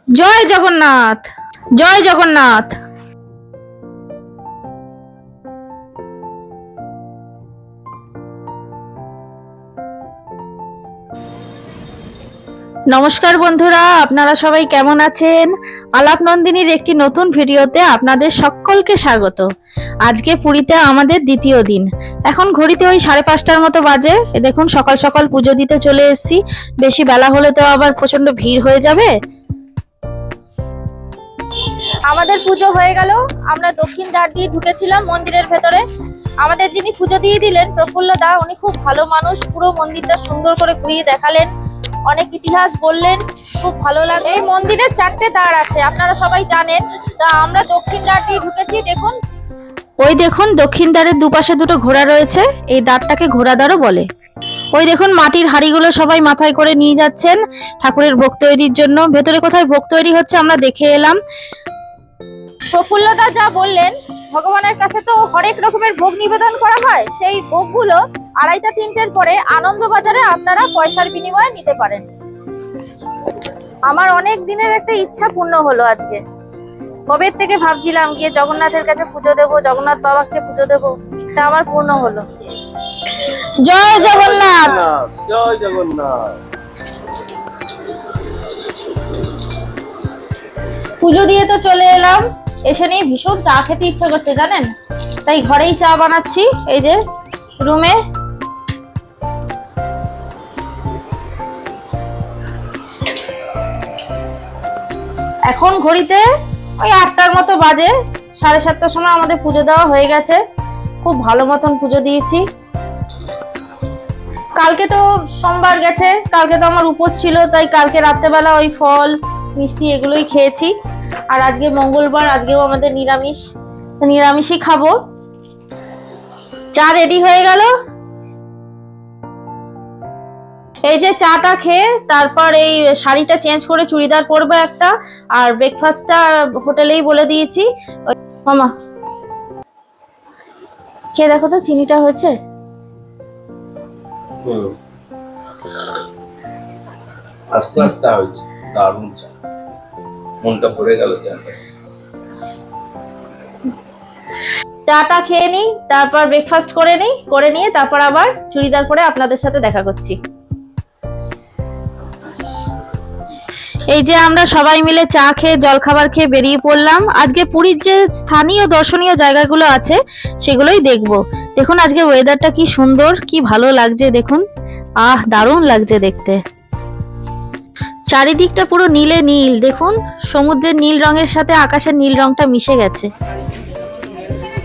জয় জগন্নাথ, জয় জগন্নাথ। নমস্কার বন্ধুরা, আপনারা সবাই কেমন আছেন? আলাপ নন্দিনীর একটি নতুন ভিডিওতে আপনাদের সকলকে স্বাগত। আজকে পুরীতে আমাদের দ্বিতীয় দিন। এখন ঘড়িতে ওই 5:30টার মতো বাজে। দেখুন সকাল সকাল পুজো দিতে চলে এসেছি। বেশি বেলা হলে তো আবার প্রচন্ড ভিড় হয়ে যাবে। আমাদের পুজো হয়ে গেল। আমরা দক্ষিণ দ্বার দিয়ে ঢুকেছিলাম মন্দিরের ভেতরে। আমাদের যিনি পুজো দিয়ে দিলেন প্রফুল্ল দা, উনি খুব ভালো মানুষ। পুরো মন্দিরটা সুন্দর করে ঘুরিয়ে দেখালেন, অনেক ইতিহাস বললেন, খুব ভালো লাগে। এই মন্দিরে 4টে দ্বার আছে, আপনারা সবাই জানেন। তা আমরা দক্ষিণ দ্বার দিয়ে ঢুকেছি। দেখুন, ওই দেখুন দক্ষিণ দ্বারের দুপাশে দুটো ঘোড়া রয়েছে। এই দ্বারটাকে ঘোড়া দ্বারও বলে। ওই দেখুন মাটির হাঁড়িগুলো সবাই মাথায় করে নিয়ে যাচ্ছেন ঠাকুরের ভোগ তৈরির জন্য। ভেতরে কোথায় ভোগ তৈরি হচ্ছে আমরা দেখে এলাম। প্রফুল্লদা যা বললেন, ভগবানের কাছে তো হরেক রকমের ভোগ নিবেদন করা হয়। সেই ভোগগুলো 2:30-3টের পরে আনন্দবাজারে আপনারা পয়সার বিনিময়ে নিতে পারেন। আমার অনেক দিনের একটা ইচ্ছা পূর্ণ হলো আজকে। কবে থেকে ভাবছিলাম গিয়ে জগন্নাথের কাছে পুজো দেবো, জগন্নাথ বাবাকে পুজো দেবো, এটা আমার পূর্ণ হলো। জয় জগন্নাথ, জয় জগন্নাথ। পুজো দিয়ে তো চলে এলাম। এসে নিয়ে ভীষণ চা খেতে ইচ্ছা করছে জানেন, তাই ঘরেই চা বানাচ্ছি। এই যে রুমে। এখন ঘড়িতে ওই 8টার মতো বাজে। 7:30টার সময় আমাদের পুজো দেওয়া হয়ে গেছে। খুব ভালো মতন পুজো দিয়েছি। কালকে তো সোমবার গেছে, কালকে তো আমার উপোস ছিল, তাই কালকে রাত্রেবেলা ওই ফল মিষ্টি এগুলোই খেয়েছি। আর আজকে মঙ্গলবার, আজকেও আমাদের নিরামিষই খাবো। চা রেডি হয়ে গেল। এই যে চাটা খেয়ে তারপর এই শাড়িটা চেঞ্জ করে চুড়িদার পরবো একটা। আর ব্রেকফাস্টটা হোটেলেই বলে দিয়েছি। মামা খেয়ে দেখো তো চিনিটা হয়েছে। আস্তে আস্তে হয়েছে, দারুণ চা, মনটা ভরে গেল চাটা খেয়ে নিই, তারপর ব্রেকফাস্ট করে নিয়ে তারপর আবার চুড়িদার পরে আপনাদের সাথে দেখা করছি। এই যে আমরা সবাই মিলে চা খেয়ে জলখাবার খেয়ে বেরিয়ে পড়লাম। আজকে পুরীর যে স্থানীয় দর্শনীয় জায়গাগুলো আছে সেগুলোই দেখবো। দেখুন আজকে ওয়েদারটা কি সুন্দর, কি ভালো লাগছে দেখুন। দারুণ লাগছে দেখতে। চারিদিকটা পুরো নীলে নীল। দেখুন সমুদ্রের নীল রঙের সাথে আকাশের নীল রংটা মিশে গেছে।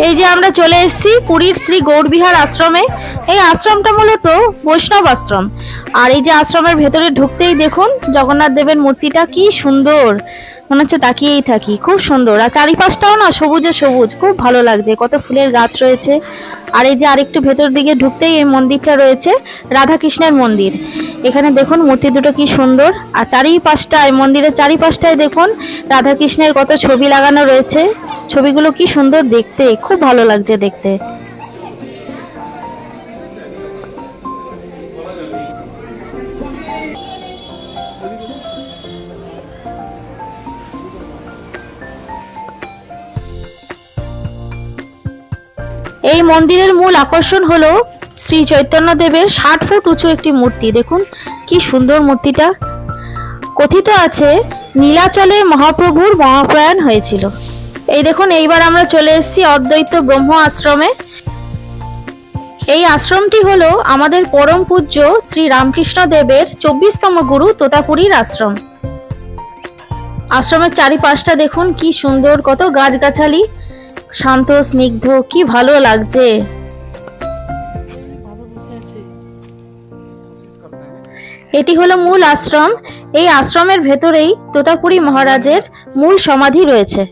এই যে আমরা চলে এসেছি পুরীর শ্রী গৌরবিহার আশ্রমে। এই আশ্রমটা মূলত বৈষ্ণব আশ্রম। আর এই যে আশ্রমের ভেতরে ঢুকতেই দেখুন জগন্নাথ দেবের মূর্তিটা কি সুন্দর, মনে হচ্ছে তাকিয়েই থাকি। খুব সুন্দর। আর চারিপাশটাও না সবুজে সবুজ, খুব ভালো লাগছে। কত ফুলের গাছ রয়েছে। আর এই যে আরেকটু ভেতর দিকে ঢুকতেই এই মন্দিরটা রয়েছে, রাধাকৃষ্ণের মন্দির। এখানে দেখুন মূর্তি দুটো কি সুন্দর। আর চারিপাশটায়, মন্দিরের চারিপাশটায় দেখুন রাধাকৃষ্ণের কত ছবি লাগানো রয়েছে। ছবিগুলো কি সুন্দর দেখতে, খুব ভালো লাগছে দেখতে। এই মন্দিরের মূল আকর্ষণ হলো শ্রী চৈতন্য দেবের 60 ফুট উঁচু একটি মূর্তি। দেখুন কি সুন্দর মূর্তিটা। কথিত আছে নীলাচলে মহাপ্রভুর মহাপ্রয়াণ হয়েছিল। এই দেখুন এইবার আমরা চলে এসেছি অদ্বৈত ব্রহ্ম আশ্রমে। এই আশ্রমটি হলো আমাদের পরম পূজ্য শ্রী রামকৃষ্ণ দেবের 24তম গুরু তোতাপুরীর আশ্রম। আশ্রমের চারিপাশটা দেখুন কি সুন্দর, কত গাছগাছালি, শান্ত স্নিগ্ধ, কি ভালো লাগছে। এটি হলো মূল আশ্রম। এই আশ্রমের ভেতরেই তোতাপুরী মহারাজের মূল সমাধি রয়েছে।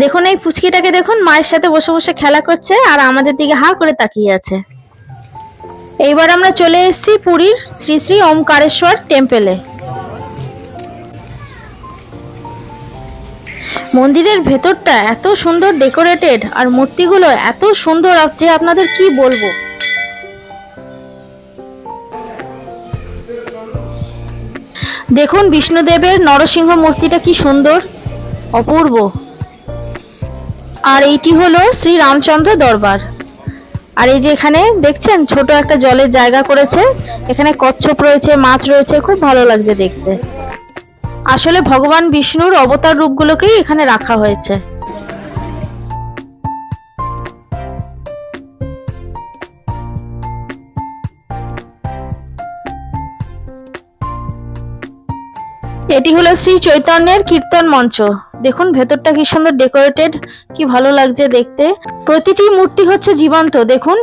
দেখুন এই পুচকিটাকে দেখুন, মায়ের সাথে বসে বসে খেলা করছে আর আমাদের দিকে হা করে তাকিয়ে আছে। এইবার আমরা চলে এসেছি পুরীর শ্রী শ্রী ওমকারেশ্বর টেম্পলে। মন্দিরের ভেতরটা এত সুন্দর ডেকোরেটেড, আর মূর্তিগুলো এত সুন্দর যে আপনাদের কি বলবো। দেখুন বিষ্ণুদেবের নরসিংহ মূর্তিটা কি সুন্দর, অপূর্ব। আর এইটি হলো শ্রী রামচন্দ্র দরবার। আর এই যে এখানে দেখছেন ছোট একটা জলের জায়গা করেছে, এখানে কচ্ছপ রয়েছে, মাছ রয়েছে, খুব ভালো লাগছে দেখতে। আসলে ভগবান বিষ্ণুর অবতার রূপগুলোকেই এখানে রাখা হয়েছে। এটি হলো শ্রী চৈতন্যের কীর্তন মঞ্চ। দেখুন ভেতরটা কি সুন্দর ডেকোরেটেড, কি ভালো লাগছে দেখতে। প্রতিটি মূর্তি হচ্ছে জীবন্ত, দেখুন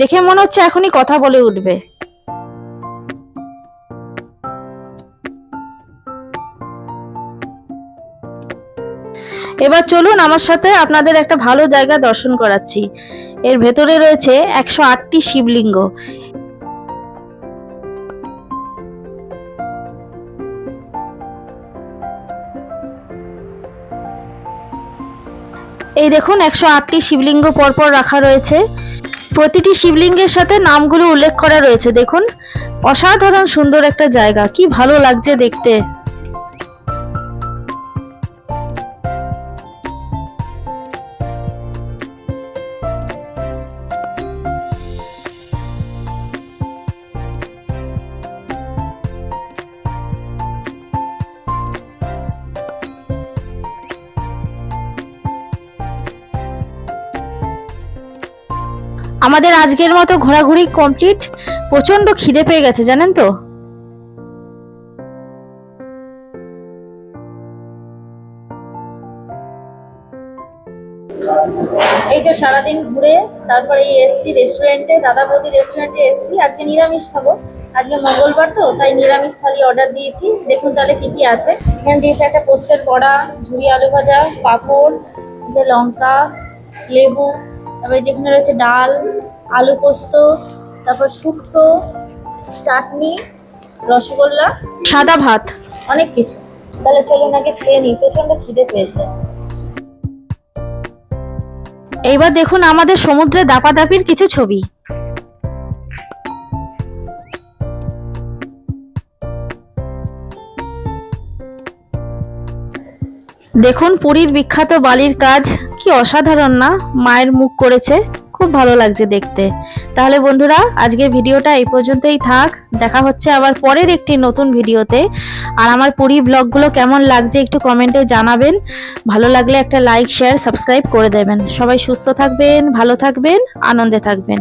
দেখে মনে হচ্ছে এখনই কথা বলে উঠবে। এবার চলুন আমার সাথে আপনাদের একটা ভালো জায়গা দর্শন করাচ্ছি। এর ভেতরে রয়েছে 108টি শিবলিঙ্গ। এই দেখুন 108টি শিবলিঙ্গ পরপর রাখা রয়েছে। প্রতিটি শিবলিঙ্গের সাথে নামগুলো উল্লেখ করা রয়েছে। দেখুন অসাধারণ সুন্দর একটা জায়গা, কি ভালো লাগছে দেখতে। আমাদের আজকের মতো ঘোরাঘুরি কমপ্লিট। প্রচন্ড খিদে পেয়ে গেছে জানেন তো। এই যে সারাদিন ঘুরে তারপরে এসছি রেস্টুরেন্টে, দাদা বৌদি রেস্টুরেন্টে এসছি। আজকে নিরামিষ খাবো, আজকে মঙ্গলবার তো, তাই নিরামিষ থালি অর্ডার দিয়েছি। দেখুন তাহলে কি কি আছে। এখানে দিয়েছে একটা পোস্তের বড়া, ঝুরি আলু ভাজা, পাঁপড়, যে লঙ্কা, লেবু, তারপরে যেখানে রয়েছে ডাল, আলু পোস্ত, তারপর শুক্তো, চাটনি, রসগোল্লা, সাদা ভাত, অনেক কিছু। তাহলে চলুন আগে খেয়ে নিই, প্রচন্ড খিদে পেয়েছে। এইবার দেখুন আমাদের সমুদ্রে দাপাদাপির কিছু ছবি। দেখুন পুরীর বিখ্যাত বালির কাজ, কি অসাধারণ না, মায়ের মুখ করেছে, খুব ভালো লাগছে দেখতে। তাহলে বন্ধুরা আজকের ভিডিওটা এই পর্যন্তই থাক, দেখা হচ্ছে আবার পরের একটি নতুন ভিডিওতে। আর আমার পুরী ব্লগগুলো কেমন লাগছে একটু কমেন্টে জানাবেন। ভালো লাগলে একটা লাইক, শেয়ার, সাবস্ক্রাইব করে দেবেন। সবাই সুস্থ থাকবেন, ভালো থাকবেন, আনন্দে থাকবেন।